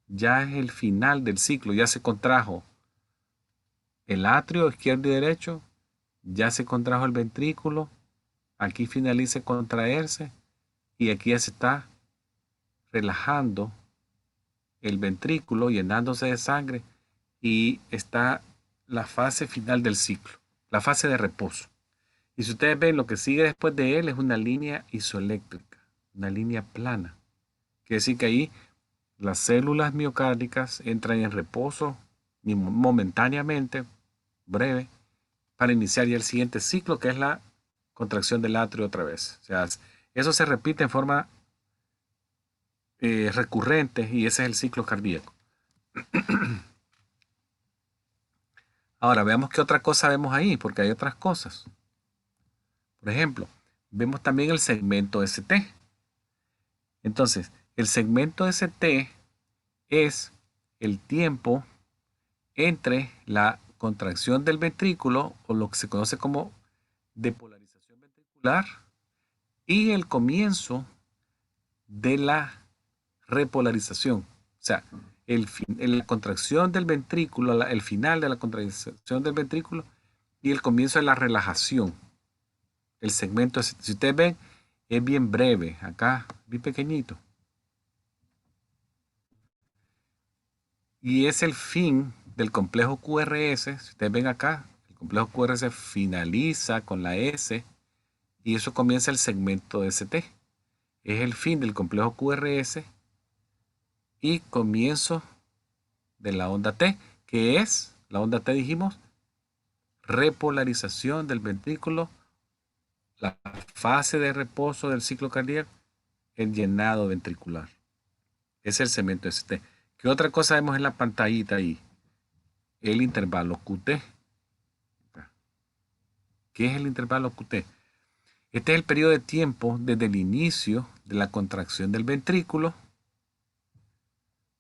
S1: ya es el final del ciclo, ya se contrajo el atrio izquierdo y derecho, ya se contrajo el ventrículo, aquí finaliza contraerse y aquí ya se está relajando el ventrículo, llenándose de sangre, y está la fase final del ciclo, la fase de reposo. Y si ustedes ven, lo que sigue después de él es una línea isoeléctrica, una línea plana. Quiere decir que ahí las células miocárdicas entran en reposo momentáneamente, breve, para iniciar ya el siguiente ciclo, que es la contracción del atrio otra vez. O sea, eso se repite en forma recurrente y ese es el ciclo cardíaco. Ahora, veamos qué otra cosa vemos ahí, porque hay otras cosas. Por ejemplo, vemos también el segmento ST. Entonces, el segmento ST es el tiempo entre la contracción del ventrículo, o lo que se conoce como depolarización ventricular, y el comienzo de la repolarización. O sea, la contracción del ventrículo, el final de la contracción del ventrículo y el comienzo de la relajación. El segmento, si ustedes ven, es bien breve. Acá, bien pequeñito. Y es el fin del complejo QRS. Si ustedes ven acá, el complejo QRS finaliza con la S y eso comienza el segmento ST. Es el fin del complejo QRS y comienzo de la onda T, que es, la onda T dijimos, repolarización del ventrículo, la fase de reposo del ciclo cardíaco, el llenado ventricular. Es el segmento ST. ¿Qué otra cosa vemos en la pantallita ahí? El intervalo QT. ¿Qué es el intervalo QT? Este es el periodo de tiempo desde el inicio de la contracción del ventrículo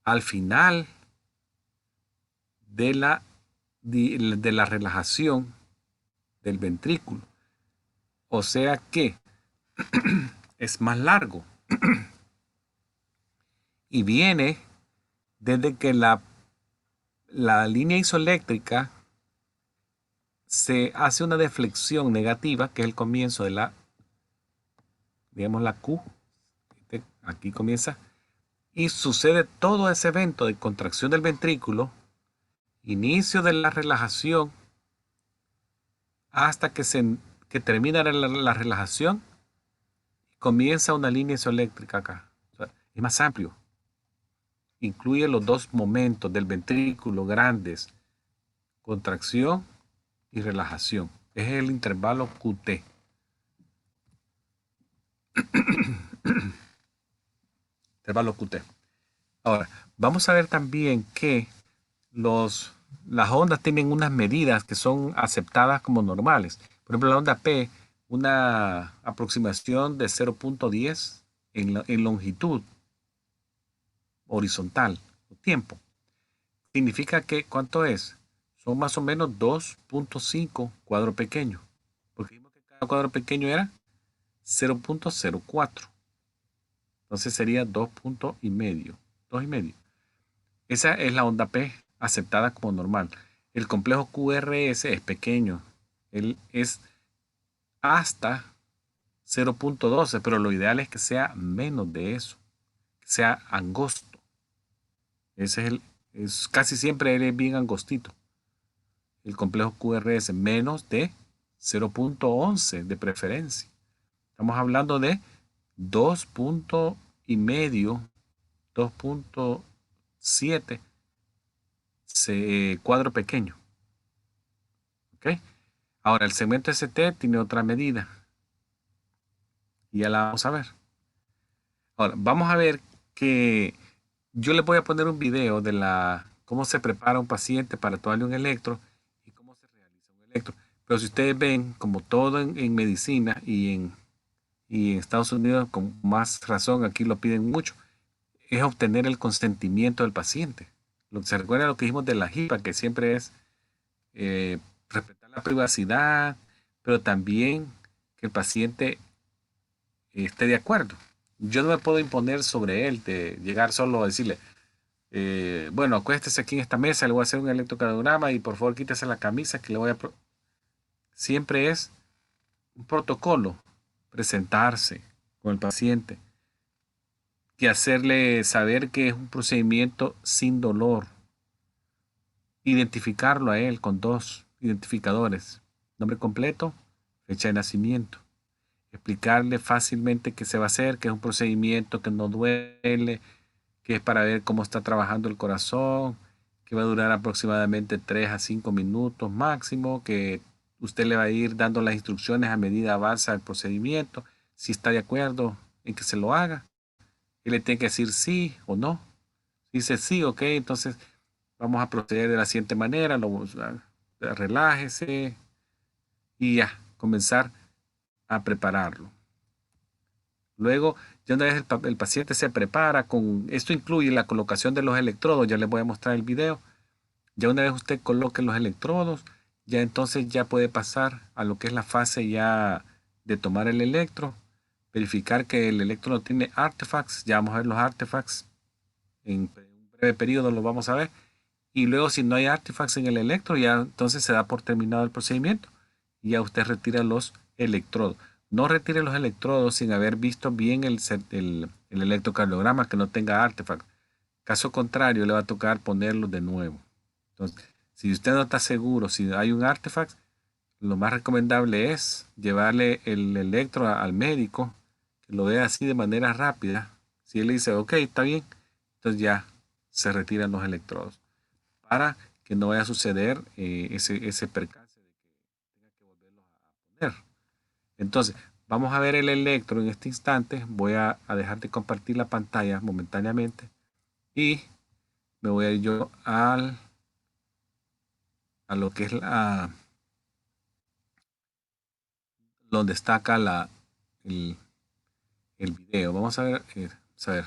S1: al final de la relajación del ventrículo. O sea que es más largo y viene desde que la línea isoeléctrica se hace una deflexión negativa, que es el comienzo de la, digamos, la Q. Aquí comienza y sucede todo ese evento de contracción del ventrículo, inicio de la relajación, hasta que termina la relajación y comienza una línea isoeléctrica acá. O sea, es más amplio. Incluye los dos momentos del ventrículo grandes, contracción y relajación. Es el intervalo QT. Intervalo QT. Ahora, vamos a ver también que las ondas tienen unas medidas que son aceptadas como normales. Por ejemplo, la onda P, una aproximación de 0.10 en longitud horizontal, tiempo. Significa que, ¿cuánto es? Son más o menos 2.5 cuadro pequeño. Porque vimos que cada cuadro pequeño era 0.04. Entonces sería 2.5. 2,5. Esa es la onda P aceptada como normal. El complejo QRS es pequeño. Él es hasta 0.12, pero lo ideal es que sea menos de eso, que sea angosto. Ese es casi siempre él es bien angostito. El complejo QRS menos de 0.11 de preferencia. Estamos hablando de 2.5, 2.7 cuadro pequeño. ¿Ok? Ahora, el segmento ST tiene otra medida. Y ya la vamos a ver. Ahora, vamos a ver que yo les voy a poner un video de cómo se prepara un paciente para tomarle un electro y cómo se realiza un electro. Pero si ustedes ven, como todo en medicina y en Estados Unidos, con más razón, aquí lo piden mucho, es obtener el consentimiento del paciente. Se recuerda lo que dijimos de la HIPAA, que siempre es respetar la privacidad, pero también que el paciente esté de acuerdo. Yo no me puedo imponer sobre él de llegar solo a decirle, bueno, acuéstese aquí en esta mesa, le voy a hacer un electrocardiograma y por favor quítese la camisa que le voy a... Siempre es un protocolo, presentarse con el paciente, que hacerle saber que es un procedimiento sin dolor, identificarlo a él con 2 identificadores, nombre completo, fecha de nacimiento, explicarle fácilmente qué se va a hacer, que es un procedimiento que no duele, que es para ver cómo está trabajando el corazón, que va a durar aproximadamente 3 a 5 minutos máximo, que Usted le va a ir dando las instrucciones a medida avanza el procedimiento. Si está de acuerdo en que se lo haga, él le tiene que decir sí o no. Dice sí, ok, entonces vamos a proceder de la siguiente manera. Relájese y ya, comenzar a prepararlo. Luego, ya una vez el paciente se prepara esto incluye la colocación de los electrodos, ya les voy a mostrar el video. Ya una vez usted coloque los electrodos, ya entonces ya puede pasar a lo que es la fase ya de tomar el electro, verificar que el electro no tiene artifacts, ya vamos a ver los artifacts, en un breve periodo lo vamos a ver, y luego si no hay artifacts en el electro, ya entonces se da por terminado el procedimiento y ya usted retira los electrodos. No retire los electrodos sin haber visto bien el electrocardiograma que no tenga artifacts. Caso contrario, le va a tocar ponerlos de nuevo. Entonces, si usted no está seguro si hay un artifact, lo más recomendable es llevarle el electro al médico, que lo vea así de manera rápida. Si él le dice, ok, está bien, entonces ya se retiran los electrodos para que no vaya a suceder ese percance de que tenga que volverlos a poner. Entonces, vamos a ver el electro en este instante. Voy a dejar de compartir la pantalla momentáneamente y me voy a ir yo a lo que es donde está acá el, el video. Vamos a ver, a ver.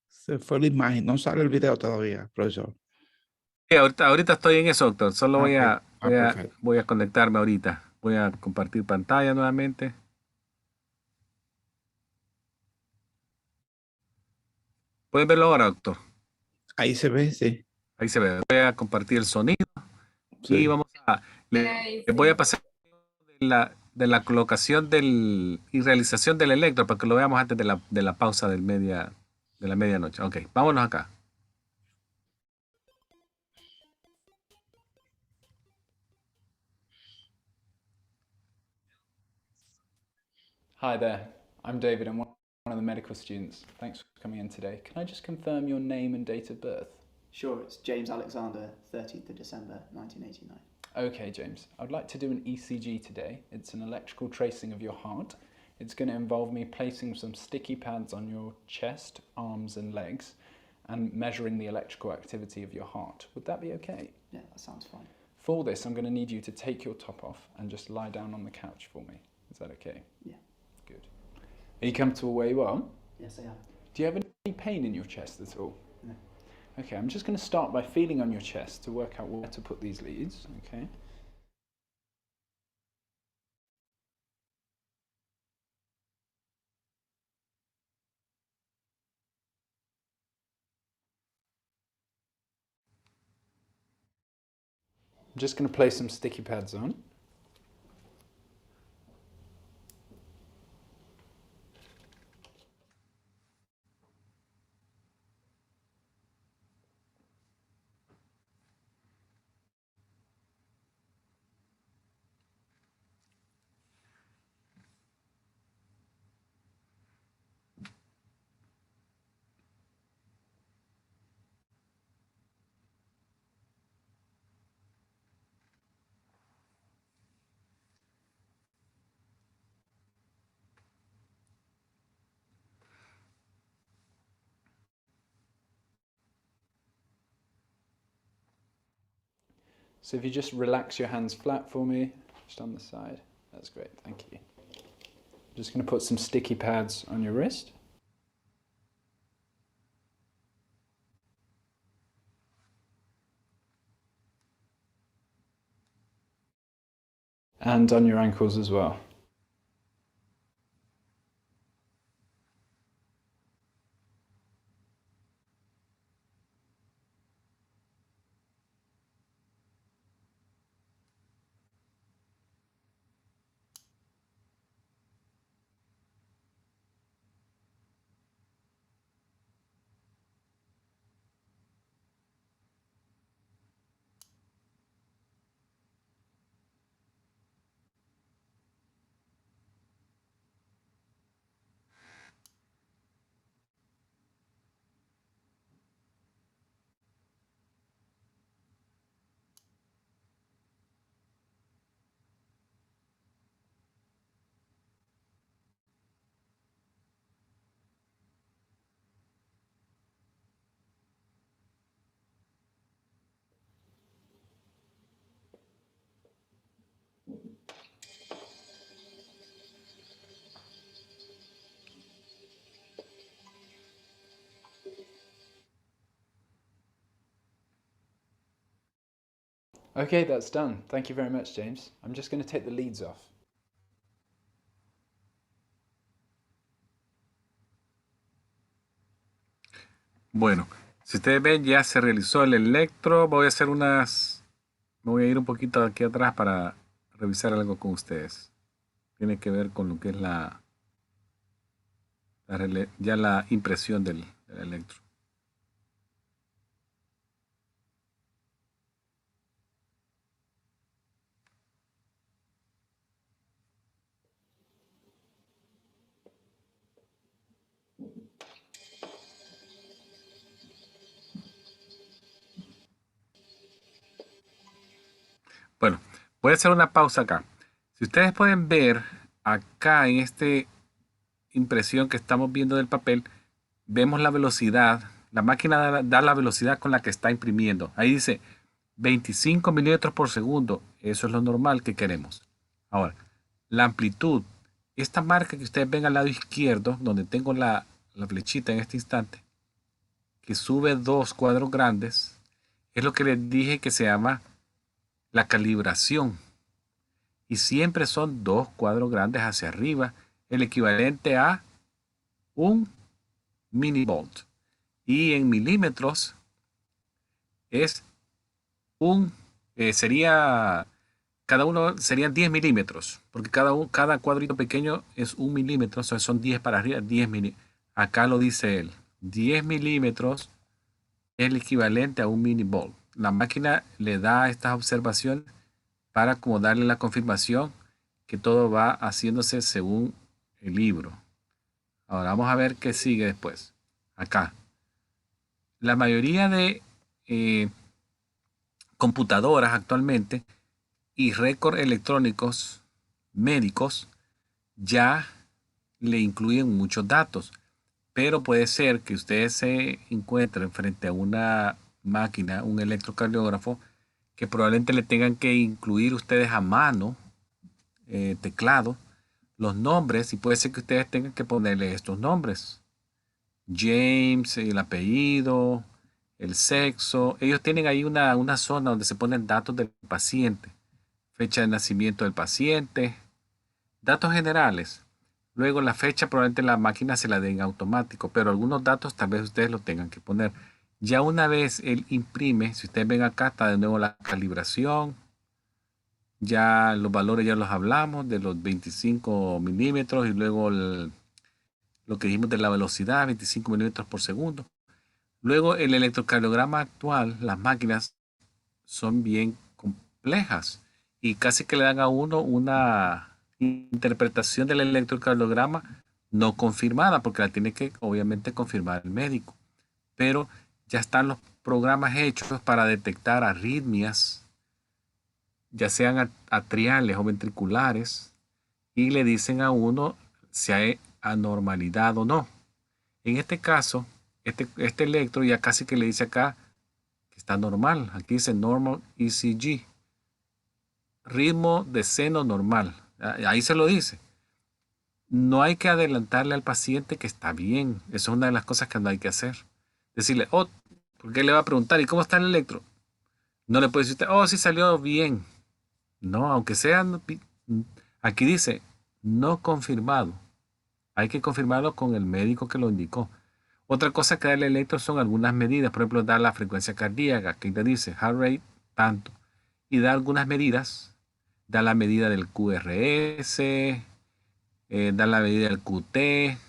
S2: Se fue la imagen, no sale el video todavía, profesor.
S1: Sí, ahorita estoy en eso, doctor. Solo
S2: Ok, perfecto.
S1: voy a conectarme ahorita. Voy a compartir pantalla nuevamente. ¿Pueden verlo ahora, doctor?
S2: Ahí se ve, sí.
S1: Ahí se ve. Voy a compartir el sonido y
S2: Sí.
S1: les voy a pasar de la colocación y realización del electro para que lo veamos antes de la pausa de la medianoche. Ok, vámonos acá.
S3: Hi there, I'm David. I'm one of the medical students. Thanks for coming in today. Can I just confirm your name and date of birth?
S4: Sure, it's James Alexander, 13th of December 1989.
S3: Okay, James. I'd like to do an ECG today. It's an electrical tracing of your heart. It's going to involve me placing some sticky pads on your chest, arms, and legs and measuring the electrical activity of your heart. Would that be okay?
S4: Yeah, that sounds fine.
S3: For this, I'm going to need you to take your top off and just lie down on the couch for me. Is that okay?
S4: Yeah.
S3: Good. Are you comfortable where you are?
S4: Yes, I am.
S3: Do you have any pain in your chest at all?
S4: No.
S3: Okay, I'm just going to start by feeling on your chest to work out where to put these leads. Okay. I'm just going to place some sticky pads on. So if you just relax your hands flat for me, just on the side, that's great, thank you. I'm just going to put some sticky pads on your wrist. And on your ankles as well. Okay, that's done. Thank you very much, James. I'm just going to take the leads off.
S1: Bueno, si ustedes ven, ya se realizó el electro. Voy a hacer me voy a ir un poquito aquí atrás para revisar algo con ustedes. Tiene que ver con lo que es ya la impresión del electro. Bueno, voy a hacer una pausa acá. Si ustedes pueden ver acá en esta impresión que estamos viendo del papel, vemos la velocidad. La máquina da la velocidad con la que está imprimiendo. Ahí dice 25 milímetros por segundo. Eso es lo normal que queremos. Ahora, la amplitud. Esta marca que ustedes ven al lado izquierdo, donde tengo la flechita en este instante, que sube 2 cuadros grandes, es lo que les dije que se llama la calibración. Y siempre son 2 cuadros grandes hacia arriba, el equivalente a un millivolt. Y en milímetros es cada uno serían 10 milímetros, porque cada cuadrito pequeño es 1 milímetro, son 10 para arriba, 10 milímetros. Acá lo dice él, 10 milímetros es el equivalente a un millivolt. La máquina le da estas observaciones para como darle la confirmación que todo va haciéndose según el libro. Ahora vamos a ver qué sigue después. Acá. La mayoría de computadoras actualmente y récords electrónicos médicos ya le incluyen muchos datos, pero puede ser que ustedes se encuentren frente a una máquina, un electrocardiógrafo, que probablemente le tengan que incluir ustedes a mano, teclado, los nombres, y puede ser que ustedes tengan que ponerle estos nombres. James, el apellido, el sexo. Ellos tienen ahí una zona donde se ponen datos del paciente, fecha de nacimiento del paciente, datos generales. Luego la fecha probablemente la máquina se la dé en automático, pero algunos datos tal vez ustedes lo tengan que poner. Ya una vez él imprime, si ustedes ven acá está de nuevo la calibración. Ya los valores ya los hablamos, de los 25 milímetros y luego lo que dijimos de la velocidad, 25 milímetros por segundo. Luego el electrocardiograma actual, las máquinas son bien complejas y casi que le dan a uno una interpretación del electrocardiograma no confirmada, porque la tiene que obviamente confirmar el médico. Pero ya están los programas hechos para detectar arritmias, ya sean atriales o ventriculares, y le dicen a uno si hay anormalidad o no. En este caso, este electro ya casi que le dice acá que está normal. Aquí dice normal ECG. Ritmo de seno normal. Ahí se lo dice. No hay que adelantarle al paciente que está bien. Eso es una de las cosas que no hay que hacer. Decirle, oh, porque le va a preguntar, ¿y cómo está el electro? No le puede decir, oh, sí salió bien. No, aunque sea, aquí dice, no confirmado. Hay que confirmarlo con el médico que lo indicó. Otra cosa que da el electro son algunas medidas. Por ejemplo, da la frecuencia cardíaca, que le dice heart rate tanto. Y da algunas medidas. Da la medida del QRS, da la medida del QT,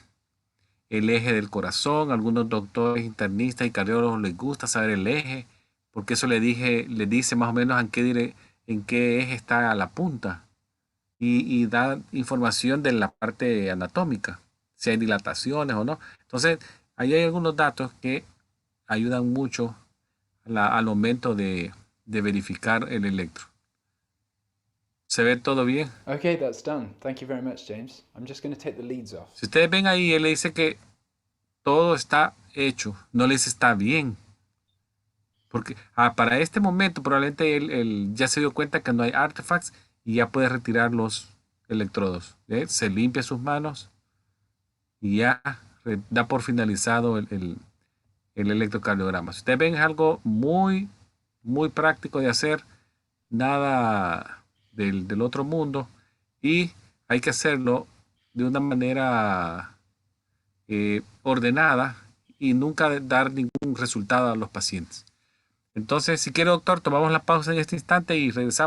S1: el eje del corazón. Algunos doctores internistas y cardiólogos les gusta saber el eje, porque eso le dice más o menos en qué eje está la punta. Y da información de la parte anatómica, si hay dilataciones o no. Entonces, ahí hay algunos datos que ayudan mucho al momento de verificar el electro. ¿Se ve todo bien?
S3: Okay, that's done. Thank you very much, James. I'm just going to take the leads off.
S1: Si ustedes ven ahí, él le dice que todo está hecho, no le dice está bien. Porque para este momento probablemente él ya se dio cuenta que no hay artifacts y ya puede retirar los electrodos. Se limpia sus manos y ya da por finalizado el electrocardiograma. Si ustedes ven, es algo muy, muy práctico de hacer. nada del otro mundo, y hay que hacerlo de una manera ordenada y nunca dar ningún resultado a los pacientes. Entonces, si quiere, doctor, tomamos la pausa en este instante y regresamos.